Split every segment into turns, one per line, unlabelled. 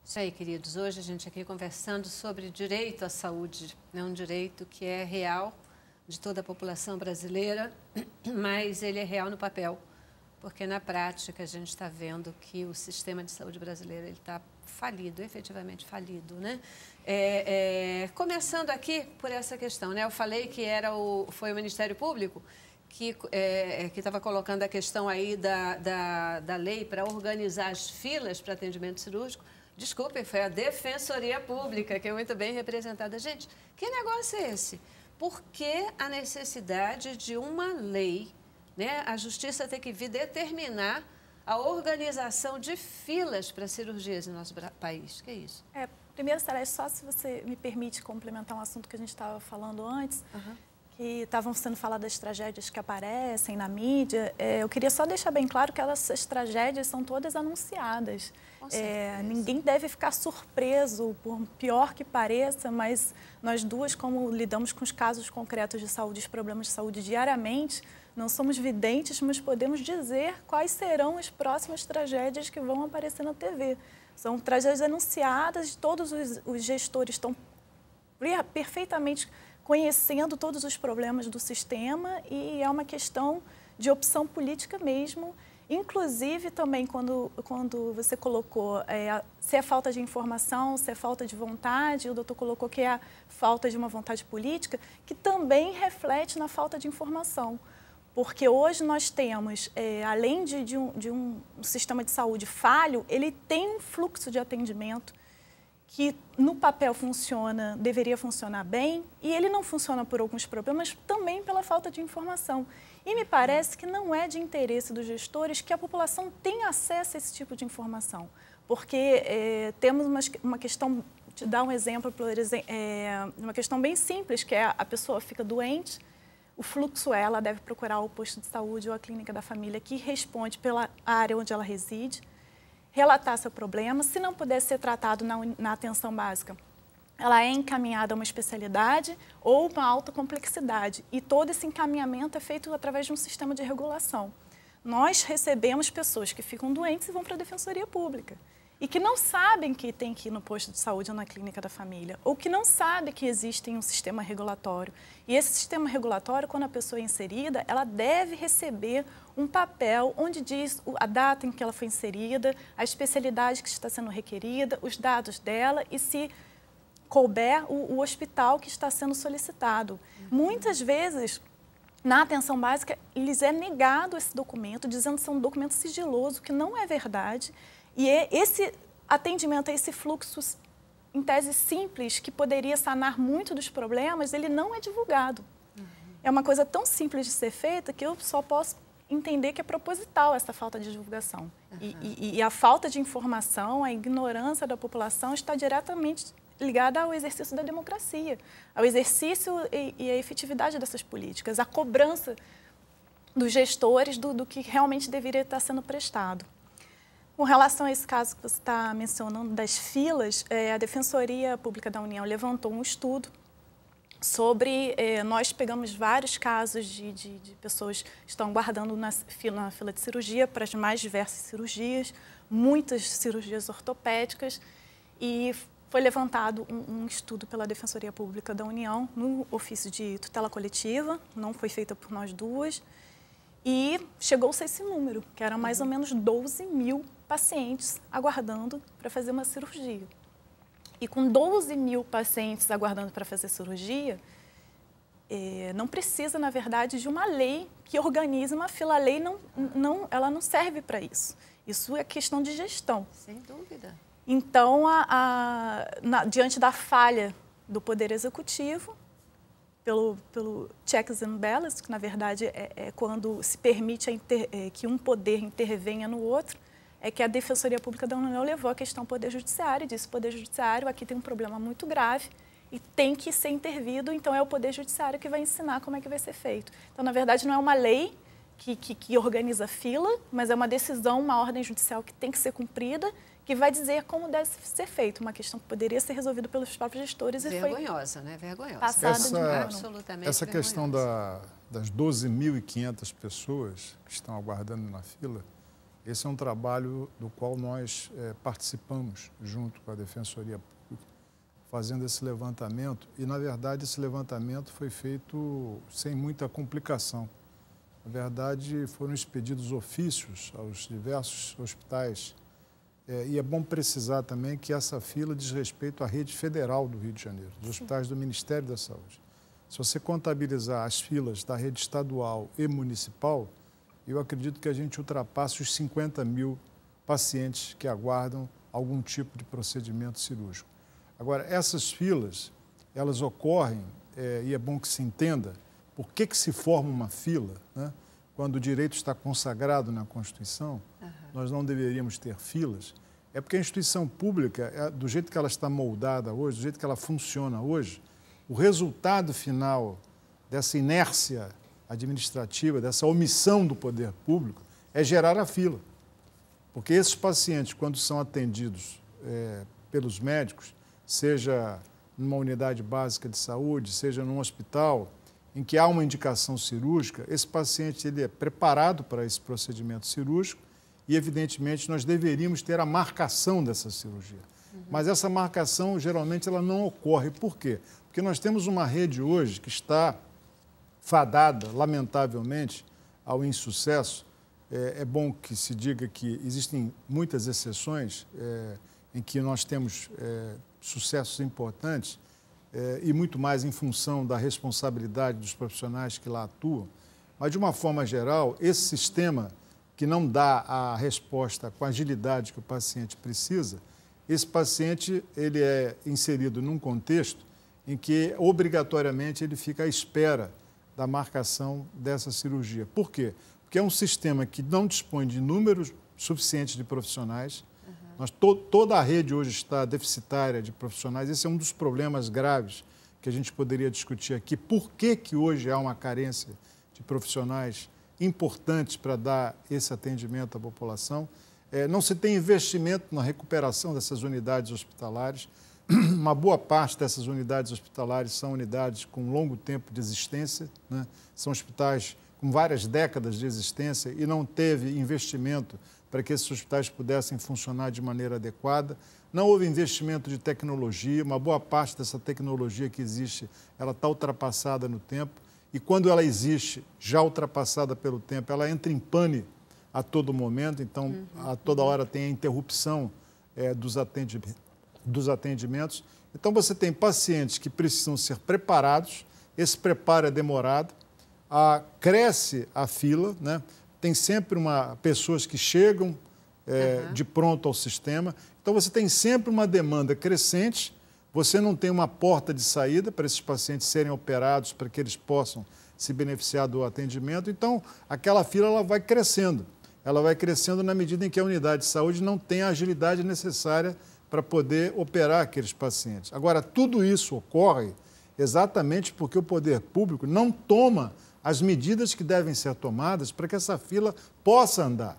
Isso aí, queridos. Hoje a gente aqui conversando sobre direito à saúde, né? Um direito que é real de toda a população brasileira, mas ele é real no papel, porque na prática a gente está vendo que o sistema de saúde brasileiro está falido, efetivamente falido, né? Começando aqui por essa questão, né? Eu falei que foi o Ministério Público que estava colocando a questão aí da lei para organizar as filas para atendimento cirúrgico. Desculpem, foi a Defensoria Pública, que é muito bem representada. Gente, que negócio é esse? Por que a necessidade de uma lei, né? A Justiça tem que vir determinar a organização de filas para cirurgias no nosso país? Que é isso?
Primeiro, Sarah, só se você me permite complementar um assunto que a gente estava falando antes, que estavam sendo faladas das tragédias que aparecem na mídia. Eu queria só deixar bem claro que essas tragédias são todas anunciadas. Ninguém deve ficar surpreso, por pior que pareça, mas nós duas, como lidamos com os casos concretos de saúde, os problemas de saúde diariamente, não somos videntes, mas podemos dizer quais serão as próximas tragédias que vão aparecer na TV. São tragédias anunciadas, todos os gestores estão perfeitamente conhecendo todos os problemas do sistema e é uma questão de opção política mesmo. Inclusive, também, quando você colocou se é falta de informação, se é falta de vontade, o doutor colocou que é a falta de uma vontade política, que também reflete na falta de informação. Porque hoje nós temos, além de um sistema de saúde falho, ele tem um fluxo de atendimento que no papel deveria funcionar bem, e ele não funciona por alguns problemas, também pela falta de informação. E me parece que não é de interesse dos gestores que a população tenha acesso a esse tipo de informação, porque temos uma questão, te dar um exemplo, uma questão bem simples, que é a pessoa fica doente, o fluxo ela deve procurar o posto de saúde ou a clínica da família que responde pela área onde ela reside, relatar seu problema. Se não puder ser tratado na atenção básica, ela é encaminhada a uma especialidade ou uma alta complexidade. E todo esse encaminhamento é feito através de um sistema de regulação. Nós recebemos pessoas que ficam doentes e vão para a Defensoria Pública. E que não sabem que tem que ir no posto de saúde ou na clínica da família, ou que não sabem que existe um sistema regulatório. E esse sistema regulatório, quando a pessoa é inserida, ela deve receber um papel onde diz a data em que ela foi inserida, a especialidade que está sendo requerida, os dados dela e, se couber, o hospital que está sendo solicitado. Muitas vezes, na atenção básica, lhes é negado esse documento, dizendo que é um documento sigiloso, que não é verdade. E esse atendimento a esse fluxo, em tese simples, que poderia sanar muito dos problemas, ele não é divulgado. É uma coisa tão simples de ser feita que eu só posso entender que é proposital essa falta de divulgação. E a falta de informação, a ignorância da população está diretamente ligada ao exercício da democracia, ao exercício e à efetividade dessas políticas, à cobrança dos gestores do que realmente deveria estar sendo prestado. Com relação a esse caso que você está mencionando das filas, a Defensoria Pública da União levantou um estudo sobre... nós pegamos vários casos de pessoas que estão aguardando na fila de cirurgia para as mais diversas cirurgias, muitas cirurgias ortopédicas, e foi levantado um estudo pela Defensoria Pública da União no ofício de tutela coletiva, não foi feita por nós duas, e chegou-se a esse número, que eram mais ou menos 12 mil pacientes aguardando para fazer uma cirurgia. E com 12 mil pacientes aguardando para fazer cirurgia, não precisa, na verdade, de uma lei que organize uma fila. A lei ela não serve para isso. Isso é questão de gestão.
Sem dúvida.
Então, diante da falha do Poder Executivo, pelo checks and balances, que na verdade é quando se permite que um poder intervenha no outro, é que a Defensoria Pública da União levou a questão ao Poder Judiciário e disse: o Poder Judiciário aqui tem um problema muito grave e tem que ser intervido, então é o Poder Judiciário que vai ensinar como é que vai ser feito. Então, na verdade, não é uma lei que organiza a fila, mas é uma decisão, uma ordem judicial que tem que ser cumprida, que vai dizer como deve ser feito, uma questão que poderia ser resolvida pelos próprios gestores.
Vergonhosa, né? Vergonhosa.
Absolutamente essa questão das 12.500 pessoas que estão aguardando na fila, Esse é um trabalho do qual nós participamos junto com a Defensoria Pública, fazendo esse levantamento. E, na verdade, esse levantamento foi feito sem muita complicação. Na verdade, foram expedidos ofícios aos diversos hospitais. E é bom precisar também que essa fila diz respeito à rede federal do Rio de Janeiro, dos hospitais do Ministério da Saúde. Se você contabilizar as filas da rede estadual e municipal, eu acredito que a gente ultrapasse os 50 mil pacientes que aguardam algum tipo de procedimento cirúrgico. Agora, essas filas, elas ocorrem, e é bom que se entenda, por que se forma uma fila, né? Quando o direito está consagrado na Constituição, nós não deveríamos ter filas. É porque a instituição pública, do jeito que ela está moldada hoje, do jeito que ela funciona hoje, o resultado final dessa inércia administrativa, dessa omissão do poder público, é gerar a fila. Porque esses pacientes, quando são atendidos pelos médicos, seja numa unidade básica de saúde, seja num hospital, em que há uma indicação cirúrgica, esse paciente ele é preparado para esse procedimento cirúrgico e, evidentemente, nós deveríamos ter a marcação dessa cirurgia. Mas essa marcação, geralmente, ela não ocorre. Por quê? Porque nós temos uma rede hoje que está fadada, lamentavelmente, ao insucesso. É bom que se diga que existem muitas exceções em que nós temos sucessos importantes, e muito mais em função da responsabilidade dos profissionais que lá atuam. Mas, de uma forma geral, esse sistema que não dá a resposta com a agilidade que o paciente precisa, esse paciente ele é inserido num contexto em que, obrigatoriamente, ele fica à espera da marcação dessa cirurgia. Por quê? Porque é um sistema que não dispõe de números suficientes de profissionais. Toda a rede hoje está deficitária de profissionais. Esse é um dos problemas graves que a gente poderia discutir aqui. Por que hoje há uma carência de profissionais importantes para dar esse atendimento à população? Não se tem investimento na recuperação dessas unidades hospitalares. Uma boa parte dessas unidades hospitalares são unidades com longo tempo de existência, né? São hospitais com várias décadas de existência e não teve investimento para que esses hospitais pudessem funcionar de maneira adequada. Não houve investimento de tecnologia, uma boa parte dessa tecnologia que existe, ela está ultrapassada no tempo, e quando ela existe, já ultrapassada pelo tempo, ela entra em pane a todo momento, então a toda hora tem a interrupção dos atendimentos. Então você tem pacientes que precisam ser preparados, esse preparo é demorado, cresce a fila, né? Tem sempre pessoas que chegam de pronto ao sistema. Então, você tem sempre uma demanda crescente, você não tem uma porta de saída para esses pacientes serem operados, para que eles possam se beneficiar do atendimento. Então, aquela fila ela vai crescendo. Ela vai crescendo na medida em que a unidade de saúde não tem a agilidade necessária para poder operar aqueles pacientes. Agora, tudo isso ocorre exatamente porque o poder público não toma as medidas que devem ser tomadas para que essa fila possa andar.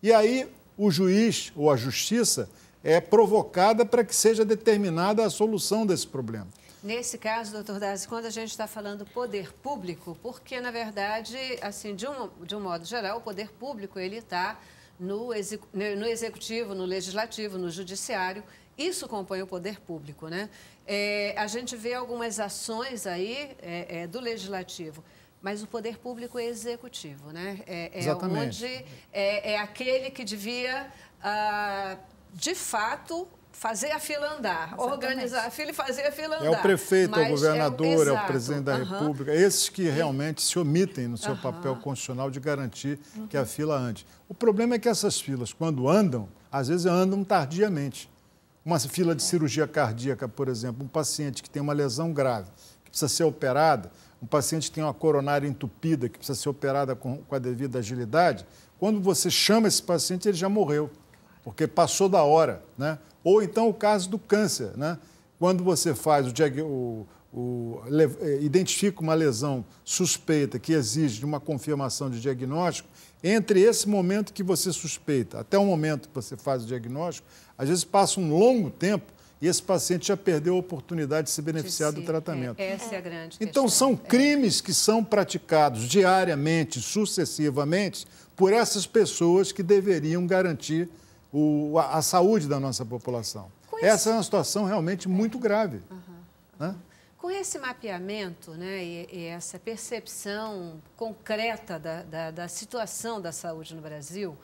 E aí o juiz ou a justiça é provocada para que seja determinada a solução desse problema.
Nesse caso, doutor Dazi, quando a gente está falando poder público, porque, na verdade, assim, de um modo geral, o poder público ele está no executivo, no legislativo, no judiciário. Isso compõe o poder público, né? A gente vê algumas ações aí do legislativo, mas o poder público é executivo, né?
Exatamente.
Onde é aquele que devia, de fato, fazer a fila andar, exatamente, organizar a fila e fazer a fila andar.
É o prefeito, é o governador, é o presidente da República, esses que realmente se omitem no seu papel constitucional de garantir que a fila ande. O problema é que essas filas, quando andam, às vezes andam tardiamente. Uma fila de cirurgia cardíaca, por exemplo, um paciente que tem uma lesão grave, que precisa ser operada, um paciente que tem uma coronária entupida, que precisa ser operada com a devida agilidade, quando você chama esse paciente, ele já morreu, porque passou da hora, né? Ou então o caso do câncer, né? Quando você faz identifica uma lesão suspeita que exige de uma confirmação de diagnóstico, entre esse momento que você suspeita até o momento que você faz o diagnóstico, às vezes passa um longo tempo e esse paciente já perdeu a oportunidade de se beneficiar do tratamento.
Essa é a grande questão.
Então, são crimes que são praticados diariamente, sucessivamente, por essas pessoas que deveriam garantir a saúde da nossa população. Essa é uma situação realmente muito grave. Né?
Com esse mapeamento, né, e essa percepção concreta da situação da saúde no Brasil,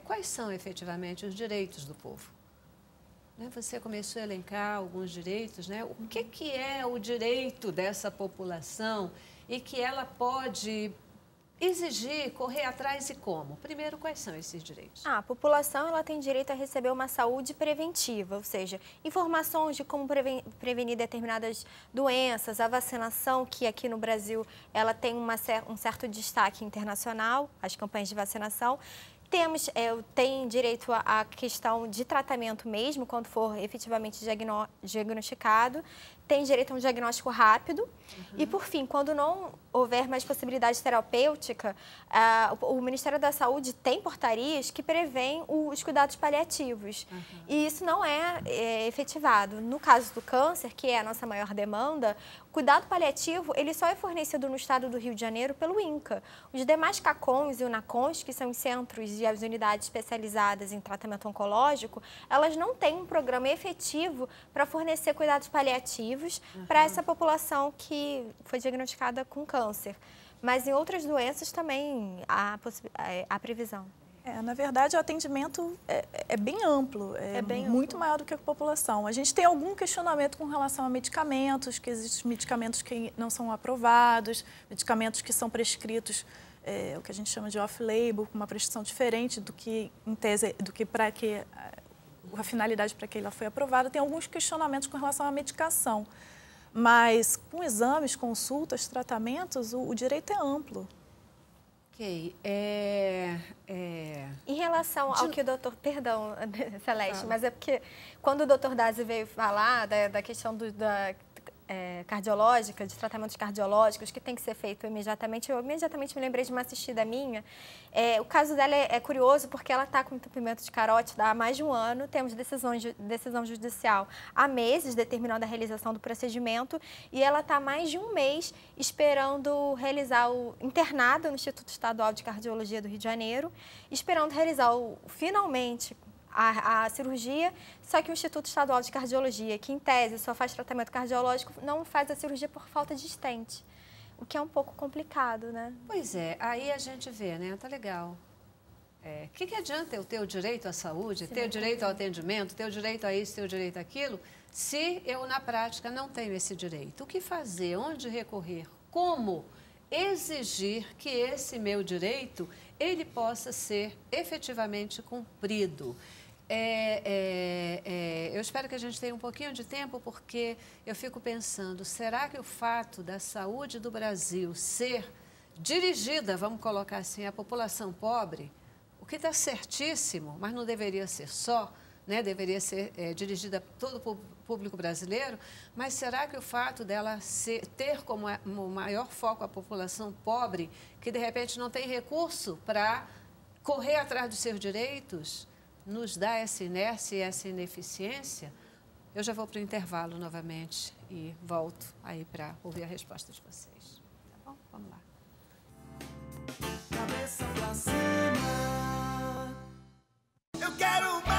quais são efetivamente os direitos do povo? Você começou a elencar alguns direitos, né? O que é o direito dessa população e que ela pode exigir, correr atrás e como? Primeiro, quais são esses direitos?
A população ela tem direito a receber uma saúde preventiva, ou seja, informações de como prevenir determinadas doenças, a vacinação, que aqui no Brasil ela tem um certo destaque internacional, as campanhas de vacinação. Tem direito à questão de tratamento mesmo, quando for efetivamente diagnosticado. Tem direito a um diagnóstico rápido. E, por fim, quando não houver mais possibilidade terapêutica, o Ministério da Saúde tem portarias que prevêem os cuidados paliativos. E isso não é efetivado. No caso do câncer, que é a nossa maior demanda, o cuidado paliativo ele só é fornecido no estado do Rio de Janeiro pelo INCA. Os demais CACONs e UNACONs, que são os centros e as unidades especializadas em tratamento oncológico, elas não têm um programa efetivo para fornecer cuidados paliativos para essa população que foi diagnosticada com câncer. Mas em outras doenças também há previsão.
Na verdade, o atendimento é bem amplo, muito maior do que a população. A gente tem algum questionamento com relação a medicamentos, que existem medicamentos que não são aprovados, medicamentos que são prescritos, o que a gente chama de off-label, com uma prescrição diferente do que, em tese, do que para que a finalidade para que ela foi aprovada. Tem alguns questionamentos com relação à medicação, mas com exames, consultas, tratamentos, o direito é amplo.
Ok. Em relação ao que o doutor... Perdão, Celeste, mas é porque quando o doutor Dazi veio falar da questão cardiológica, de tratamentos cardiológicos, que tem que ser feito imediatamente, eu imediatamente me lembrei de uma assistida minha. O caso dela é curioso porque ela está com entupimento de carótida há mais de um ano, temos decisão judicial há meses determinando a realização do procedimento e ela está há mais de um mês esperando realizar internada no Instituto Estadual de Cardiologia do Rio de Janeiro, esperando realizar finalmente a cirurgia, só que o Instituto Estadual de Cardiologia, que em tese só faz tratamento cardiológico, não faz a cirurgia por falta de stent, o que é um pouco complicado, né?
Pois é, aí a gente vê, né? Tá legal. O que adianta eu ter o direito à saúde, ter o direito ao atendimento, ter o direito a isso, ter o direito àquilo, se eu, na prática, não tenho esse direito? O que fazer? Onde recorrer? Como exigir que esse meu direito ele possa ser efetivamente cumprido? Eu espero que a gente tenha um pouquinho de tempo, porque eu fico pensando, será que o fato da saúde do Brasil ser dirigida, vamos colocar assim, à população pobre, o que está certíssimo, mas não deveria ser só, né? Deveria ser dirigida a todo o público brasileiro, mas será que o fato dela ter como o maior foco a população pobre, que de repente não tem recurso para correr atrás dos seus direitos, nos dá essa inércia e essa ineficiência? Eu já vou para o intervalo novamente e volto aí para ouvir a resposta de vocês. Tá bom? Vamos lá.
Cabeça pra cima. Eu quero mais.